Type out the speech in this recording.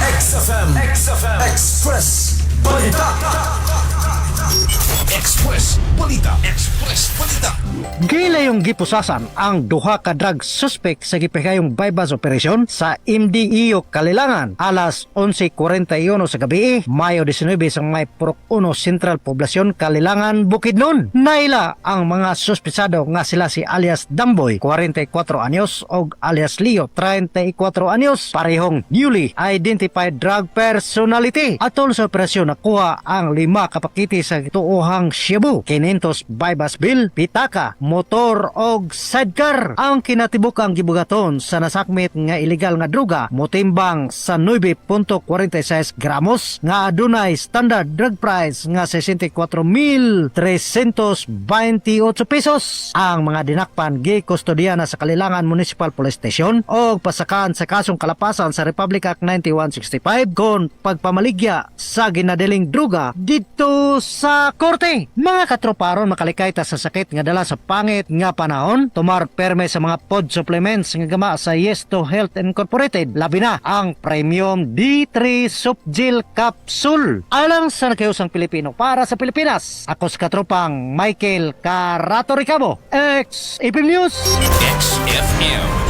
XFM Express Balita. Express Balita. Gila yung gipusasan ang duha ka drug suspect sa gipahayong bypass operation sa MDEO Kalilangan alas 11:41 sa gabi, Mayo 19 sa may Purok 1 Central Poblasyon, Kalilangan, Bukidnon. Naila ang mga suspetsado nga sila si alias Damboy, 44 anyos og alias Leo, 34 anyos, parehong newly identified drug personality. Atol sa operasyon nakuha ang 5 kapakiti sa tuohang Cebu, 500 bypass bill, pitaka, motor og sidecar. Ang kinatibukang gibugaton sa nasakmit nga illegal nga droga motimbang sa 9.46 gramos nga adunay standard drug price nga 64,328 pesos. Ang mga dinakpan gikustodiya na sa Kalilangan Municipal Police Station og pasakan sa kasong kalapasan sa Republic Act 9165 kon pagpamaligya sa ginadaling droga dito sa korte. Mga katroparon makalikay ta sa sakit nga dala sa pangit nga panahon, tumar perme sa mga food supplements nga gama sa Yesto Health Incorporated, labi na ang Premium D3 Subgel Capsule. Alang sa nakiusang Pilipino para sa Pilipinas, ako sa katropang Michael Carato Ricabo, XFM News. XFM